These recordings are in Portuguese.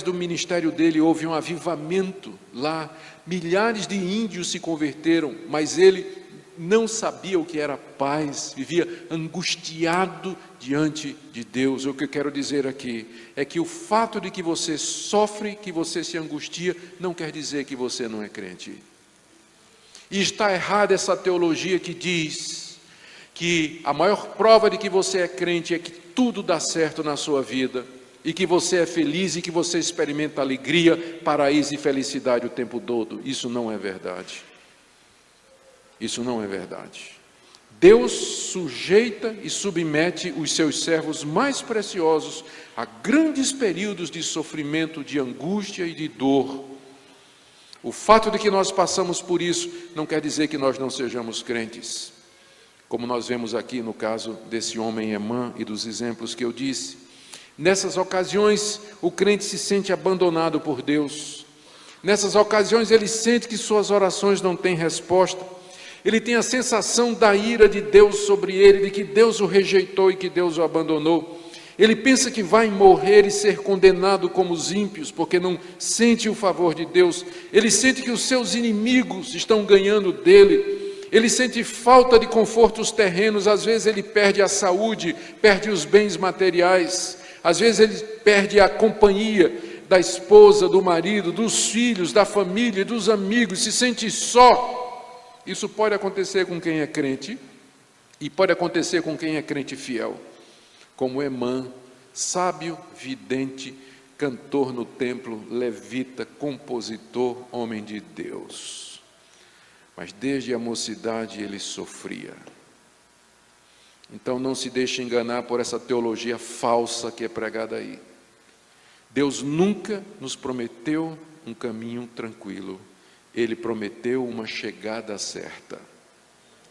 do ministério dele houve um avivamento lá, milhares de índios se converteram, mas ele não sabia o que era paz, vivia angustiado diante de Deus. O que eu quero dizer aqui é que o fato de que você sofre, que você se angustia, não quer dizer que você não é crente. E está errada essa teologia que diz que a maior prova de que você é crente é que tudo dá certo na sua vida, e que você é feliz e que você experimenta alegria, paraíso e felicidade o tempo todo. Isso não é verdade. Isso não é verdade. Deus sujeita e submete os seus servos mais preciosos a grandes períodos de sofrimento, de angústia e de dor. O fato de que nós passamos por isso não quer dizer que nós não sejamos crentes, como nós vemos aqui no caso desse homem Emã e dos exemplos que eu disse. Nessas ocasiões, o crente se sente abandonado por Deus. Nessas ocasiões, ele sente que suas orações não têm resposta. Ele tem a sensação da ira de Deus sobre ele, de que Deus o rejeitou e que Deus o abandonou. Ele pensa que vai morrer e ser condenado como os ímpios, porque não sente o favor de Deus. Ele sente que os seus inimigos estão ganhando dele. Ele sente falta de confortos terrenos. Às vezes ele perde a saúde, perde os bens materiais. Às vezes ele perde a companhia da esposa, do marido, dos filhos, da família, dos amigos, se sente só. Isso pode acontecer com quem é crente e pode acontecer com quem é crente fiel, como Emã, sábio, vidente, cantor no templo, levita, compositor, homem de Deus. Mas desde a mocidade ele sofria. Então não se deixe enganar por essa teologia falsa que é pregada aí. Deus nunca nos prometeu um caminho tranquilo. Ele prometeu uma chegada certa,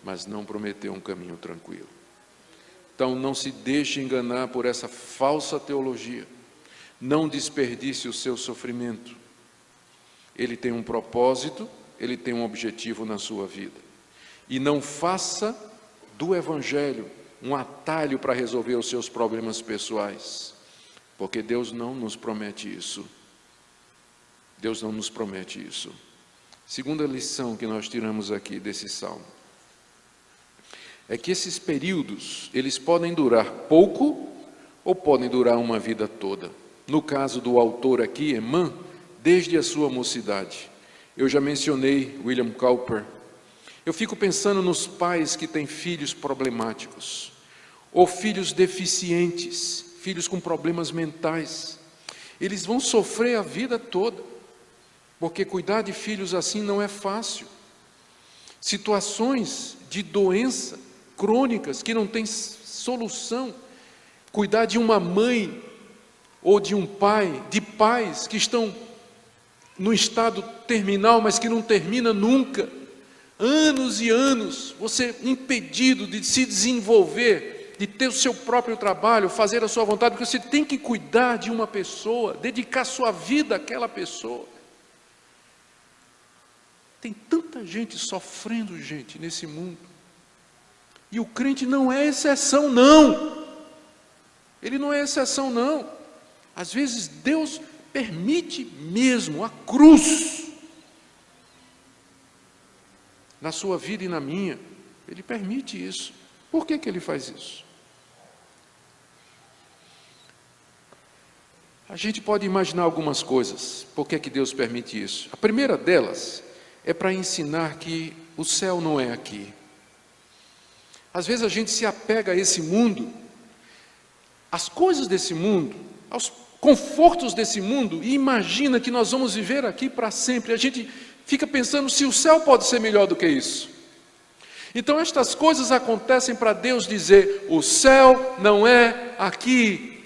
mas não prometeu um caminho tranquilo. Então não se deixe enganar por essa falsa teologia. Não desperdice o seu sofrimento. Ele tem um propósito, ele tem um objetivo na sua vida. E não faça do Evangelho um atalho para resolver os seus problemas pessoais, porque Deus não nos promete isso. Deus não nos promete isso. Segunda lição que nós tiramos aqui desse salmo é que esses períodos, eles podem durar pouco ou podem durar uma vida toda. No caso do autor aqui, Emã, desde a sua mocidade. Eu já mencionei William Cowper. Eu fico pensando nos pais que têm filhos problemáticos, ou filhos deficientes, filhos com problemas mentais. Eles vão sofrer a vida toda, porque cuidar de filhos assim não é fácil. Situações de doença crônicas que não têm solução. Cuidar de uma mãe ou de um pai, de pais que estão no estado terminal, mas que não termina nunca. Anos e anos, você impedido de se desenvolver, de ter o seu próprio trabalho, fazer a sua vontade, porque você tem que cuidar de uma pessoa, dedicar sua vida àquela pessoa. Tem tanta gente sofrendo, gente, nesse mundo. E o crente não é exceção, não. Ele não é exceção, não. Às vezes Deus permite mesmo a cruz na sua vida e na minha. Ele permite isso. Por que Ele faz isso? A gente pode imaginar algumas coisas. Por que Deus permite isso? A primeira delas é para ensinar que o céu não é aqui. Às vezes a gente se apega a esse mundo, às coisas desse mundo, aos confortos desse mundo, e imagina que nós vamos viver aqui para sempre. A gente fica pensando se o céu pode ser melhor do que isso. Então estas coisas acontecem para Deus dizer: o céu não é aqui.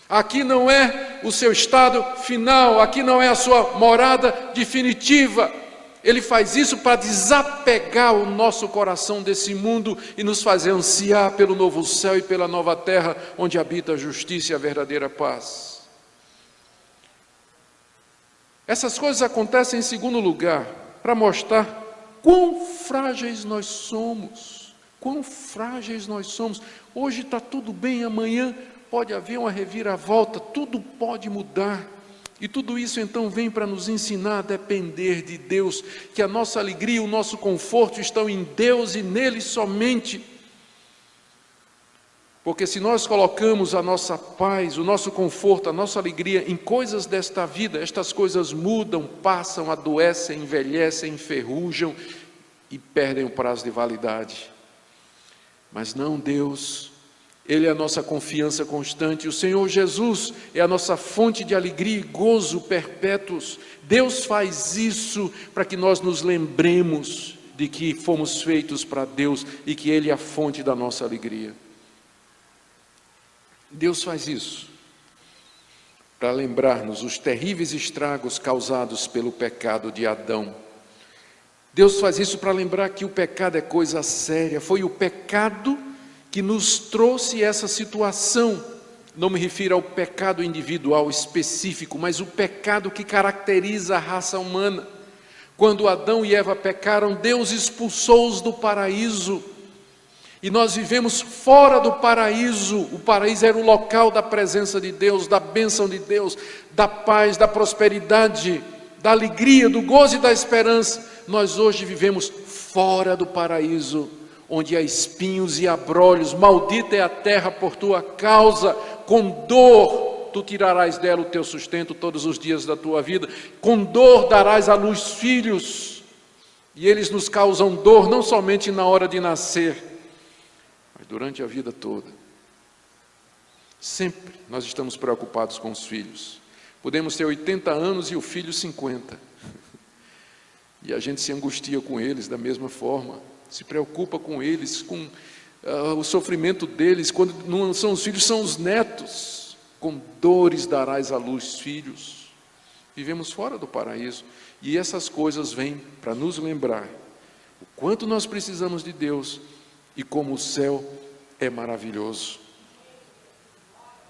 Aqui não é o seu estado final, aqui não é a sua morada definitiva. Ele faz isso para desapegar o nosso coração desse mundo e nos fazer ansiar pelo novo céu e pela nova terra, onde habita a justiça e a verdadeira paz. Essas coisas acontecem em segundo lugar, para mostrar quão frágeis nós somos. Quão frágeis nós somos. Hoje está tudo bem, amanhã pode haver uma reviravolta, tudo pode mudar. E tudo isso então vem para nos ensinar a depender de Deus, que a nossa alegria, o nosso conforto estão em Deus e nele somente. Porque se nós colocamos a nossa paz, o nosso conforto, a nossa alegria em coisas desta vida, estas coisas mudam, passam, adoecem, envelhecem, enferrujam e perdem o prazo de validade. Mas não, Deus, Ele é a nossa confiança constante, o Senhor Jesus é a nossa fonte de alegria e gozo perpétuos. Deus faz isso para que nós nos lembremos de que fomos feitos para Deus e que Ele é a fonte da nossa alegria. Deus faz isso para lembrar-nos os terríveis estragos causados pelo pecado de Adão. Deus faz isso para lembrar que o pecado é coisa séria. Foi o pecado que nos trouxe essa situação. Não me refiro ao pecado individual específico, mas o pecado que caracteriza a raça humana. Quando Adão e Eva pecaram, Deus expulsou-os do paraíso. E nós vivemos fora do paraíso. O paraíso era o local da presença de Deus, da bênção de Deus, da paz, da prosperidade, da alegria, do gozo e da esperança. Nós hoje vivemos fora do paraíso, onde há espinhos e abrolhos. Maldita é a terra por tua causa, com dor tu tirarás dela o teu sustento todos os dias da tua vida, com dor darás à luz filhos, e eles nos causam dor não somente na hora de nascer, mas durante a vida toda. Sempre nós estamos preocupados com os filhos. Podemos ter 80 anos e o filho 50. E a gente se angustia com eles da mesma forma, se preocupa com eles, com o sofrimento deles. Quando não são os filhos, são os netos. Com dores darás à luz filhos. Vivemos fora do paraíso, e essas coisas vêm para nos lembrar o quanto nós precisamos de Deus e como o céu é maravilhoso.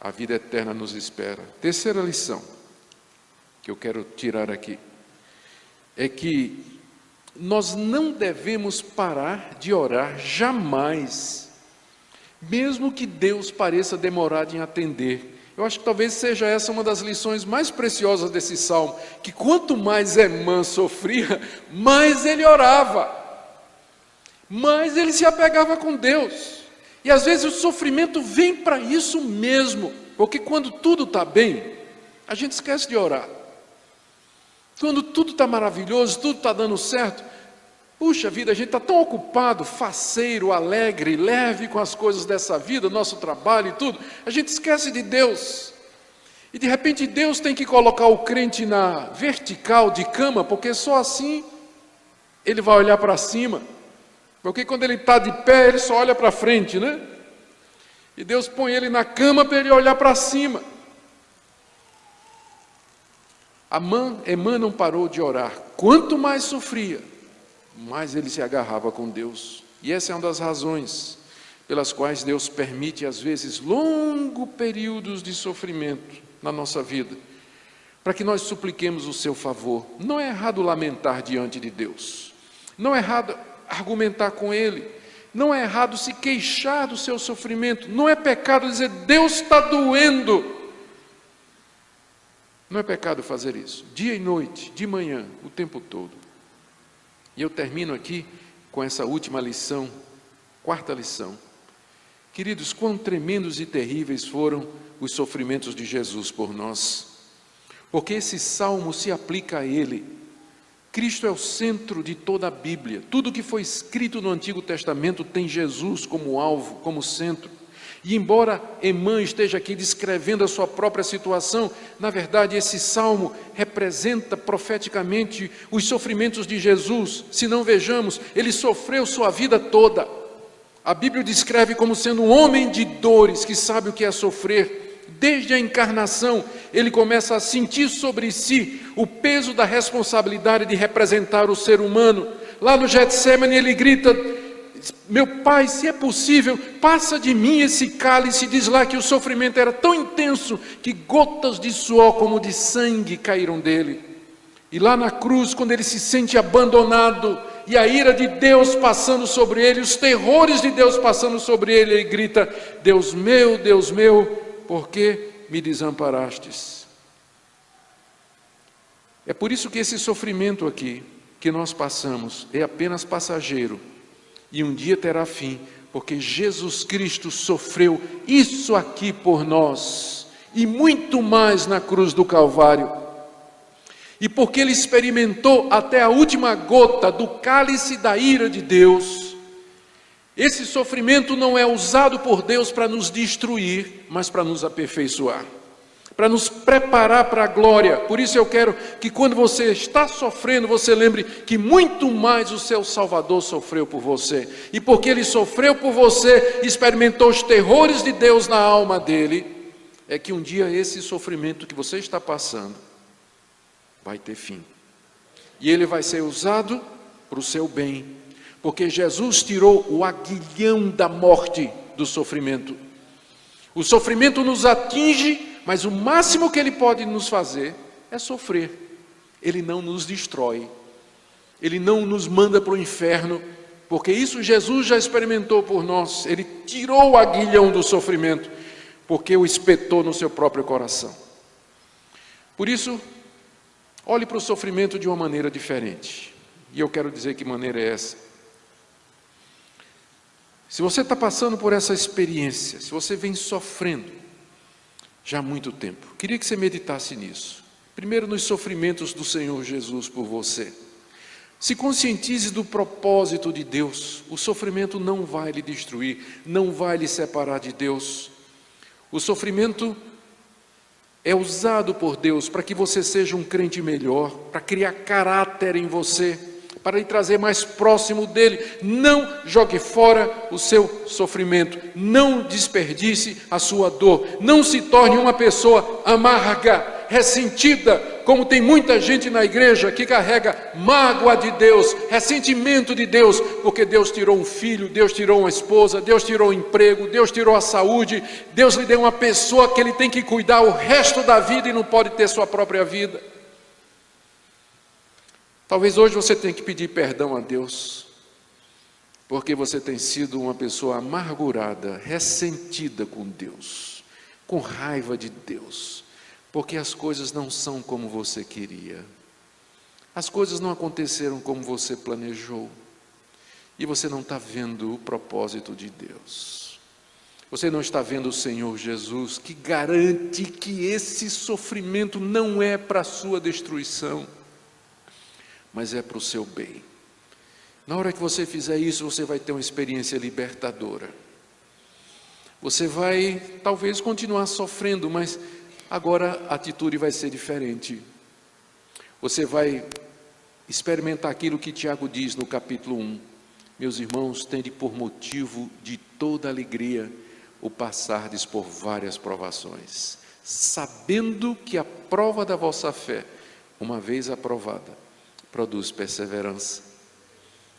A vida eterna nos espera. Terceira lição que eu quero tirar aqui é que nós não devemos parar de orar jamais, mesmo que Deus pareça demorado em atender. Eu acho que talvez seja essa uma das lições mais preciosas desse salmo, que quanto mais Emã sofria, mais ele orava, mais ele se apegava com Deus. E às vezes o sofrimento vem para isso mesmo, porque quando tudo está bem, a gente esquece de orar. Quando tudo está maravilhoso, tudo está dando certo, puxa vida, a gente está tão ocupado, faceiro, alegre, leve com as coisas dessa vida, nosso trabalho e tudo, a gente esquece de Deus. E de repente Deus tem que colocar o crente na vertical de cama, porque só assim ele vai olhar para cima. Porque quando ele está de pé, ele só olha para frente, né? E Deus põe ele na cama para ele olhar para cima. Emã não parou de orar. Quanto mais sofria, mais ele se agarrava com Deus. E essa é uma das razões pelas quais Deus permite, às vezes, longos períodos de sofrimento na nossa vida, para que nós supliquemos o seu favor. Não é errado lamentar diante de Deus. Não é errado argumentar com Ele. Não é errado se queixar do seu sofrimento. Não é pecado dizer, Deus está doendo. Não é pecado fazer isso, dia e noite, de manhã, o tempo todo. E eu termino aqui com essa última lição, quarta lição. Queridos, quão tremendos e terríveis foram os sofrimentos de Jesus por nós. Porque esse salmo se aplica a Ele. Cristo é o centro de toda a Bíblia. Tudo que foi escrito no Antigo Testamento tem Jesus como alvo, como centro. E embora Emã esteja aqui descrevendo a sua própria situação, na verdade esse salmo representa profeticamente os sofrimentos de Jesus. Se não vejamos, ele sofreu sua vida toda. A Bíblia o descreve como sendo um homem de dores, que sabe o que é sofrer. Desde a encarnação, ele começa a sentir sobre si o peso da responsabilidade de representar o ser humano. Lá no Getsêmani ele grita, meu Pai, se é possível, passa de mim esse cálice. Diz lá que o sofrimento era tão intenso que gotas de suor como de sangue caíram dele. E lá na cruz, quando ele se sente abandonado e a ira de Deus passando sobre ele, os terrores de Deus passando sobre ele, ele grita, Deus meu, por que me desamparastes? É por isso que esse sofrimento aqui, que nós passamos, é apenas passageiro, e um dia terá fim, porque Jesus Cristo sofreu isso aqui por nós, e muito mais na cruz do Calvário, e porque Ele experimentou até a última gota do cálice da ira de Deus. Esse sofrimento não é usado por Deus para nos destruir, mas para nos aperfeiçoar, para nos preparar para a glória. Por isso eu quero que quando você está sofrendo, você lembre que muito mais o seu Salvador sofreu por você. E porque Ele sofreu por você, experimentou os terrores de Deus na alma dele, é que um dia esse sofrimento que você está passando vai ter fim. E ele vai ser usado para o seu bem, porque Jesus tirou o aguilhão da morte do sofrimento. O sofrimento nos atinge, mas o máximo que ele pode nos fazer é sofrer. Ele não nos destrói, ele não nos manda para o inferno, porque isso Jesus já experimentou por nós. Ele tirou o aguilhão do sofrimento, porque o espetou no seu próprio coração. Por isso, olhe para o sofrimento de uma maneira diferente. E eu quero dizer que maneira é essa. Se você está passando por essa experiência, se você vem sofrendo já há muito tempo, queria que você meditasse nisso. Primeiro, nos sofrimentos do Senhor Jesus por você. Se conscientize do propósito de Deus. O sofrimento não vai lhe destruir, não vai lhe separar de Deus. O sofrimento é usado por Deus para que você seja um crente melhor, para criar caráter em você, para lhe trazer mais próximo dele. Não jogue fora o seu sofrimento, não desperdice a sua dor, não se torne uma pessoa amarga, ressentida, como tem muita gente na igreja que carrega mágoa de Deus, ressentimento de Deus, porque Deus tirou um filho, Deus tirou uma esposa, Deus tirou um emprego, Deus tirou a saúde, Deus lhe deu uma pessoa que ele tem que cuidar o resto da vida e não pode ter sua própria vida. Talvez hoje você tenha que pedir perdão a Deus, porque você tem sido uma pessoa amargurada, ressentida com Deus, com raiva de Deus, porque as coisas não são como você queria, as coisas não aconteceram como você planejou, e você não está vendo o propósito de Deus, você não está vendo o Senhor Jesus, que garante que esse sofrimento não é para a sua destruição, mas é para o seu bem. Na hora que você fizer isso, você vai ter uma experiência libertadora. Você vai, talvez, continuar sofrendo, mas agora a atitude vai ser diferente. Você vai experimentar aquilo que Tiago diz no capítulo 1. Meus irmãos, tende por motivo de toda alegria o passardes por várias provações, sabendo que a prova da vossa fé, uma vez aprovada, produz perseverança.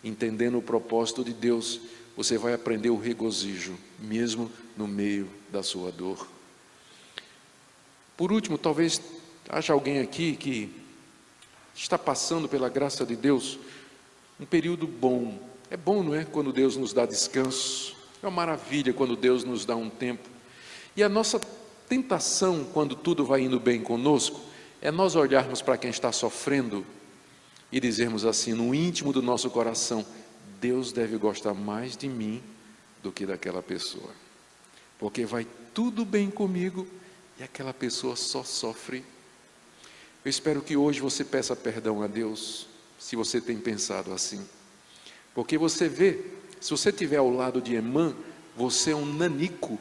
Entendendo o propósito de Deus, você vai aprender o regozijo, mesmo no meio da sua dor. Por último, talvez haja alguém aqui que está passando pela graça de Deus um período bom. É bom, não é? Quando Deus nos dá descanso. É uma maravilha quando Deus nos dá um tempo. E a nossa tentação, quando tudo vai indo bem conosco, é nós olharmos para quem está sofrendo e dizermos assim, no íntimo do nosso coração, Deus deve gostar mais de mim do que daquela pessoa, porque vai tudo bem comigo e aquela pessoa só sofre. Eu espero que hoje você peça perdão a Deus, se você tem pensado assim, porque você vê, se você estiver ao lado de Emã, você é um nanico,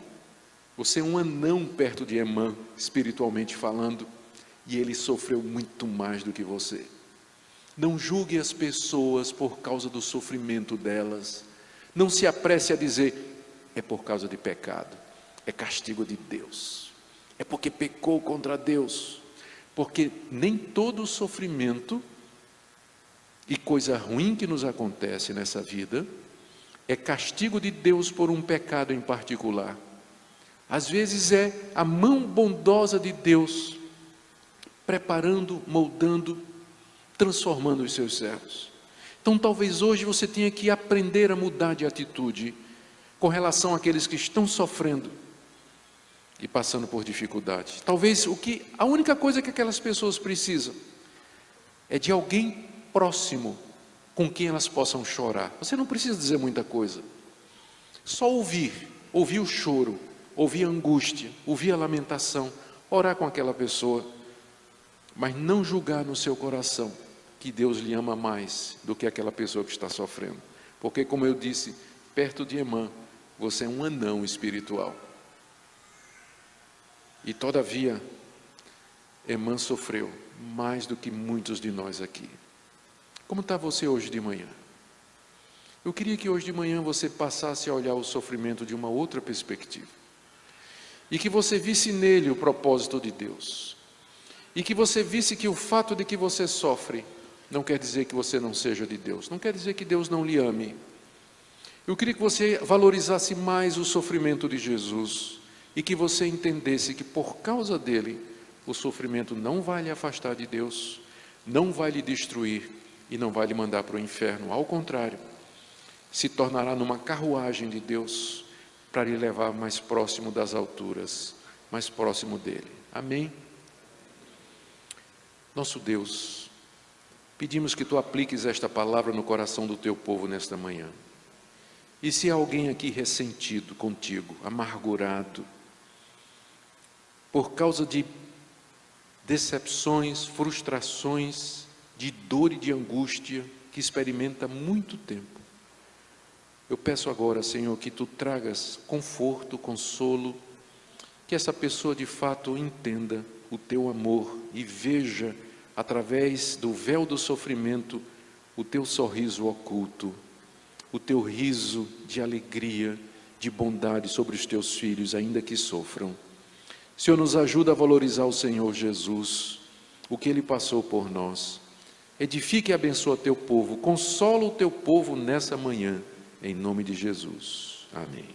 você é um anão perto de Emã, espiritualmente falando, e ele sofreu muito mais do que você. Não julgue as pessoas por causa do sofrimento delas. Não se apresse a dizer, é por causa de pecado, é castigo de Deus, é porque pecou contra Deus. Porque nem todo sofrimento e coisa ruim que nos acontece nessa vida é castigo de Deus por um pecado em particular. Às vezes é a mão bondosa de Deus preparando, moldando, transformando os seus servos. Então talvez hoje você tenha que aprender a mudar de atitude com relação àqueles que estão sofrendo e passando por dificuldades. Talvez a única coisa que aquelas pessoas precisam é de alguém próximo com quem elas possam chorar. Você não precisa dizer muita coisa, só ouvir o choro, ouvir a angústia, ouvir a lamentação, orar com aquela pessoa, mas não julgar no seu coração que Deus lhe ama mais do que aquela pessoa que está sofrendo, porque, como eu disse, perto de Emã, você é um anão espiritual. E todavia, Emã sofreu mais do que muitos de nós aqui. Como está você hoje de manhã? Eu queria que hoje de manhã você passasse a olhar o sofrimento de uma outra perspectiva, e que você visse nele o propósito de Deus, e que você visse que o fato de que você sofre não quer dizer que você não seja de Deus, não quer dizer que Deus não lhe ame. Eu queria que você valorizasse mais o sofrimento de Jesus, e que você entendesse que por causa dele, o sofrimento não vai lhe afastar de Deus, não vai lhe destruir e não vai lhe mandar para o inferno. Ao contrário, se tornará numa carruagem de Deus para lhe levar mais próximo das alturas, mais próximo dele. Amém? Nosso Deus, pedimos que Tu apliques esta palavra no coração do Teu povo nesta manhã. E se há alguém aqui ressentido contigo, amargurado, por causa de decepções, frustrações, de dor e de angústia que experimenta há muito tempo, eu peço agora, Senhor, que Tu tragas conforto, consolo, que essa pessoa de fato entenda o Teu amor e veja, através do véu do sofrimento, o Teu sorriso oculto, o Teu riso de alegria, de bondade sobre os Teus filhos, ainda que sofram. Senhor, nos ajuda a valorizar o Senhor Jesus, o que Ele passou por nós. Edifique e abençoa Teu povo, consola o Teu povo nessa manhã, em nome de Jesus. Amém.